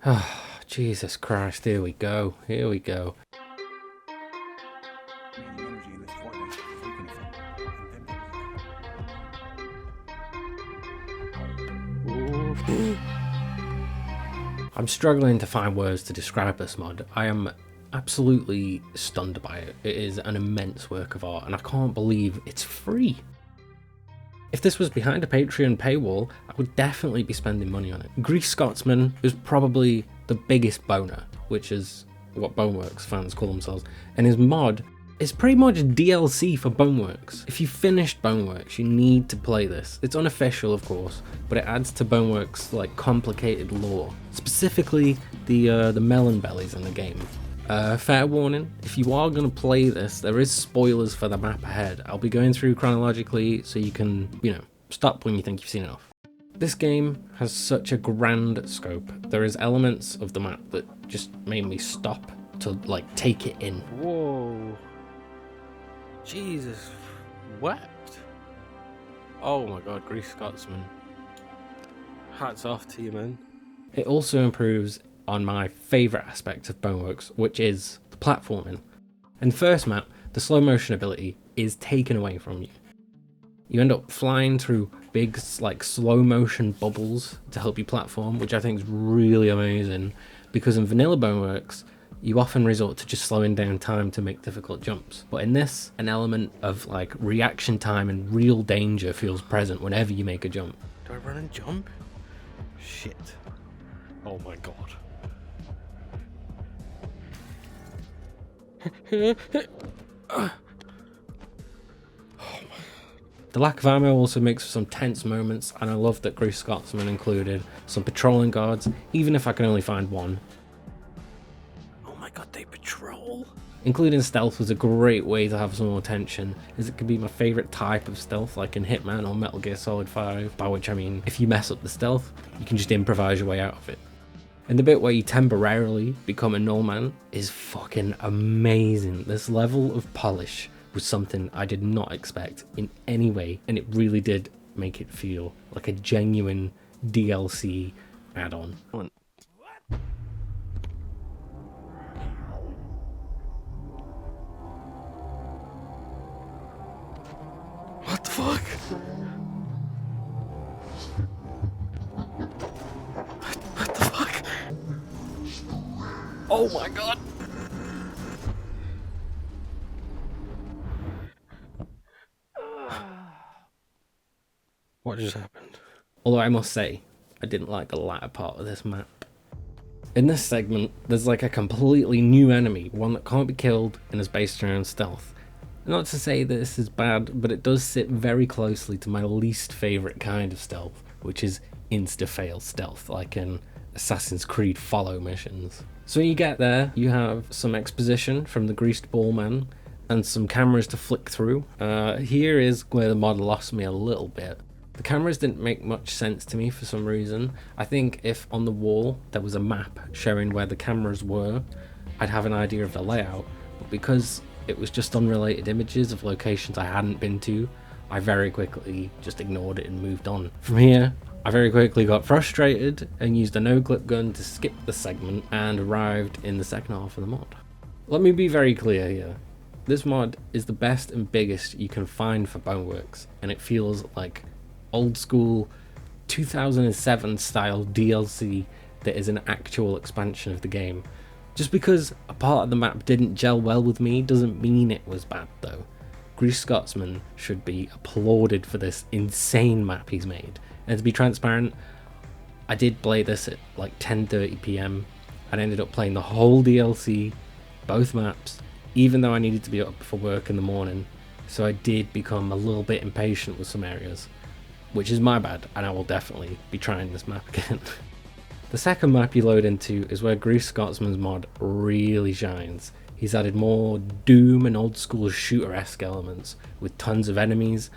Oh, Jesus Christ, here we go. Here we go. I'm struggling to find words to describe this mod. I am absolutely stunned by it. It is an immense work of art, and I can't believe it's free. If this was behind a Patreon paywall, I would definitely be spending money on it. Grease Scotsman is probably the biggest boner, which is what Boneworks fans call themselves, and his mod is pretty much DLC for Boneworks. If you finished Boneworks, you need to play this. It's unofficial, of course, but it adds to Boneworks' like complicated lore, specifically the melon bellies in the game. Fair warning, if you are going to play this, there is spoilers for the map ahead. I'll be going through chronologically so you can, stop when you think you've seen enough. This game has such a grand scope. There is elements of the map that just made me stop to like take it in. Whoa. Jesus wept. Oh my god, Grease Scotsman. Hats off to you, man. It also improves on my favourite aspect of Boneworks, which is the platforming. In the first map, the slow motion ability is taken away from you. You end up flying through big, like, slow motion bubbles to help you platform, which I think is really amazing, because in vanilla Boneworks, you often resort to just slowing down time to make difficult jumps. But in this, an element of like reaction time and real danger feels present whenever you make a jump. Do I run and jump? Shit. Oh my god. The lack of ammo also makes for some tense moments, and I love that Grease Scotsman included some patrolling guards, even if I can only find one. Oh my god, they patrol! Including stealth was a great way to have some more tension, as it can be my favourite type of stealth, like in Hitman or Metal Gear Solid 5, by which I mean if you mess up the stealth, you can just improvise your way out of it. And the bit where you temporarily become a null man is fucking amazing. This level of polish was something I did not expect in any way, and it really did make it feel like a genuine DLC add-on. What the fuck? What the fuck? Oh my god! What just happened? Although I must say, I didn't like the latter part of this map. In this segment, there's like a completely new enemy, one that can't be killed and is based around stealth. Not to say that this is bad, but it does sit very closely to my least favourite kind of stealth, which is insta-fail stealth, like in Assassin's Creed Follow missions. So when you get there, you have some exposition from the Greased Ball Man, and some cameras to flick through. Here is where the mod lost me a little bit. The cameras didn't make much sense to me for some reason. I think if on the wall there was a map showing where the cameras were, I'd have an idea of the layout, but because it was just unrelated images of locations I hadn't been to, I very quickly just ignored it and moved on. From here, I very quickly got frustrated and used a no-clip gun to skip the segment and arrived in the second half of the mod. Let me be very clear here. This mod is the best and biggest you can find for Boneworks, and it feels like old school 2007 style DLC that is an actual expansion of the game. Just because a part of the map didn't gel well with me doesn't mean it was bad though. Grease Scotsman should be applauded for this insane map he's made. And to be transparent, I did play this at like 10:30 PM and ended up playing the whole DLC, both maps, even though I needed to be up for work in the morning. So I did become a little bit impatient with some areas, which is my bad, and I will definitely be trying this map again. The second map you load into is where Grease Scotsman's mod really shines. He's added more Doom and old school shooter-esque elements, with tons of enemies,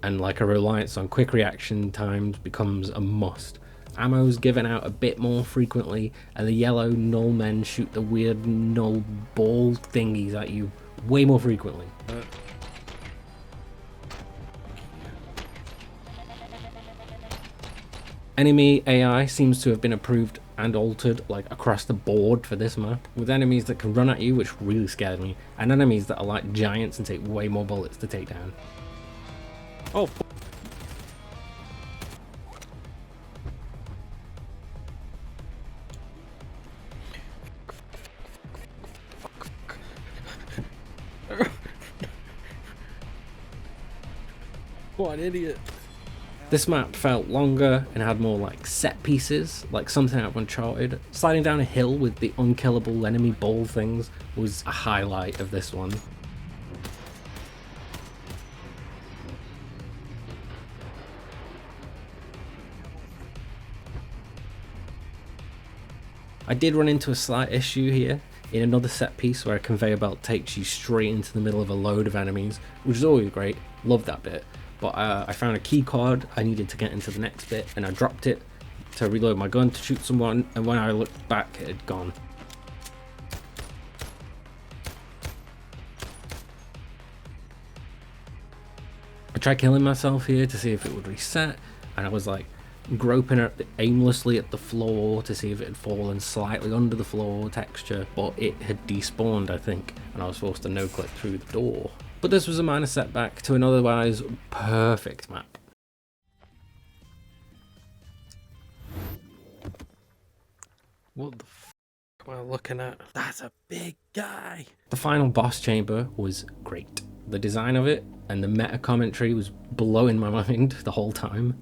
and like a reliance on quick reaction times becomes a must. Ammo's given out a bit more frequently, and the yellow null men shoot the weird null ball thingies at you way more frequently. Enemy AI seems to have been improved and altered like across the board for this map, with enemies that can run at you, which really scared me, and enemies that are like giants and take way more bullets to take down. Oh. What an idiot. This map felt longer and had more like set pieces, like something out of Uncharted. Sliding down a hill with the unkillable enemy ball things was a highlight of this one. I did run into a slight issue here in another set piece where a conveyor belt takes you straight into the middle of a load of enemies, which is always great, love that bit. But I found a key card I needed to get into the next bit, and I dropped it to reload my gun to shoot someone, and when I looked back it had gone. I tried killing myself here to see if it would reset, and I was like groping aimlessly at the floor to see if it had fallen slightly under the floor texture, but it had despawned, I think, and I was forced to no-click through the door. But this was a minor setback to an otherwise perfect map. What the f am I looking at? That's a big guy! The final boss chamber was great. The design of it and the meta commentary was blowing my mind the whole time.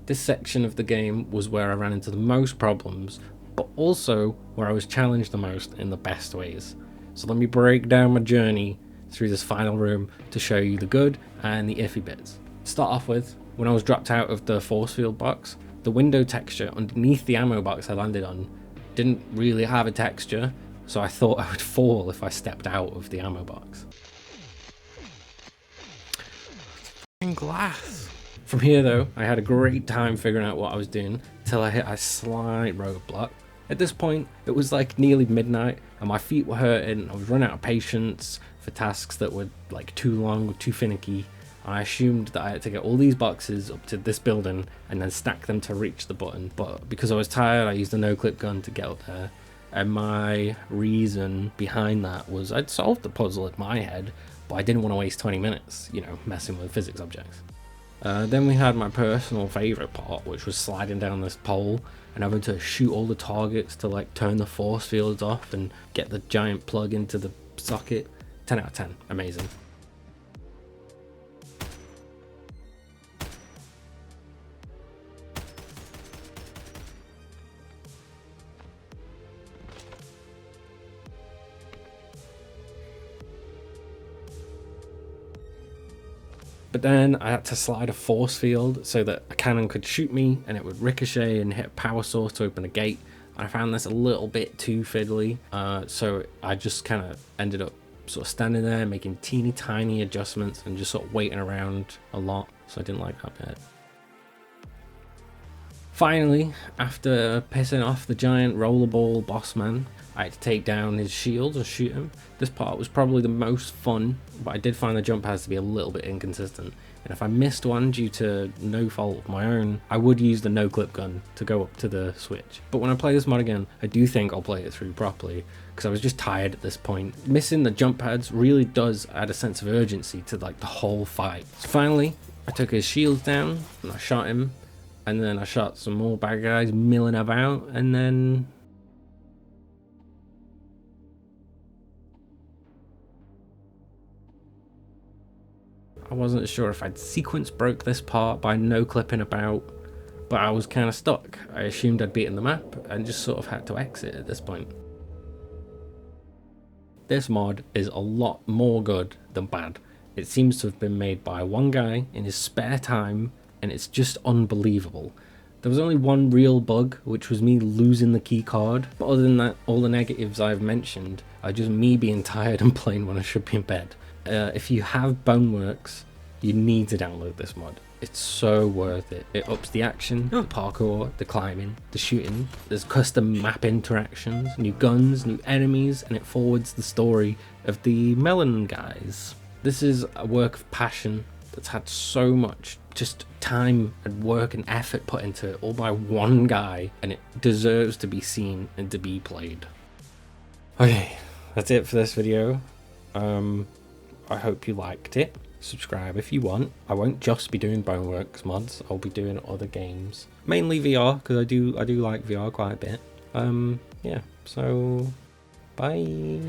This section of the game was where I ran into the most problems, but also where I was challenged the most in the best ways. So let me break down my journey through this final room to show you the good and the iffy bits. Start off with, when I was dropped out of the force field box, the window texture underneath the ammo box I landed on didn't really have a texture, so I thought I would fall if I stepped out of the ammo box. Glass. From here though, I had a great time figuring out what I was doing till I hit a slight roadblock. At this point, it was like nearly midnight and my feet were hurting. I was running out of patience for tasks that were like too long or too finicky. And I assumed that I had to get all these boxes up to this building and then stack them to reach the button. But because I was tired, I used a no-clip gun to get up there. And my reason behind that was I'd solved the puzzle in my head, but I didn't want to waste 20 minutes, you know, messing with physics objects. Then we had my personal favourite part, which was sliding down this pole and having to shoot all the targets to like turn the force fields off and get the giant plug into the socket. 10 out of 10, amazing. But then I had to slide a force field so that a cannon could shoot me and it would ricochet and hit a power source to open a gate. I found this a little bit too fiddly, so I just kind of ended up sort of standing there making teeny tiny adjustments and just sort of waiting around a lot, so I didn't like that bit. Finally, after pissing off the giant rollerball boss man, I had to take down his shield and shoot him. This part was probably the most fun, but I did find the jump pads to be a little bit inconsistent. And if I missed one due to no fault of my own, I would use the no-clip gun to go up to the switch. But when I play this mod again, I do think I'll play it through properly, because I was just tired at this point. Missing the jump pads really does add a sense of urgency to like the whole fight. So finally, I took his shields down and I shot him, and then I shot some more bad guys milling about, and then I wasn't sure if I'd sequence broke this part by no clipping about, but I was kind of stuck. I assumed I'd beaten the map and just sort of had to exit at this point. This mod is a lot more good than bad. It seems to have been made by one guy in his spare time, and it's just unbelievable. There was only one real bug, which was me losing the key card, but other than that, all the negatives I've mentioned are just me being tired and playing when I should be in bed. If you have Boneworks, you need to download this mod. It's so worth it. It ups the action, the parkour, the climbing, the shooting. There's custom map interactions, new guns, new enemies, and it forwards the story of the Melon guys. This is a work of passion that's had so much just time and work and effort put into it all by one guy, and it deserves to be seen and to be played. Okay, that's it for this video. I hope you liked it. Subscribe if you want. I won't just be doing Boneworks mods, I'll be doing other games. Mainly VR, because I do like VR quite a bit. Yeah, so bye.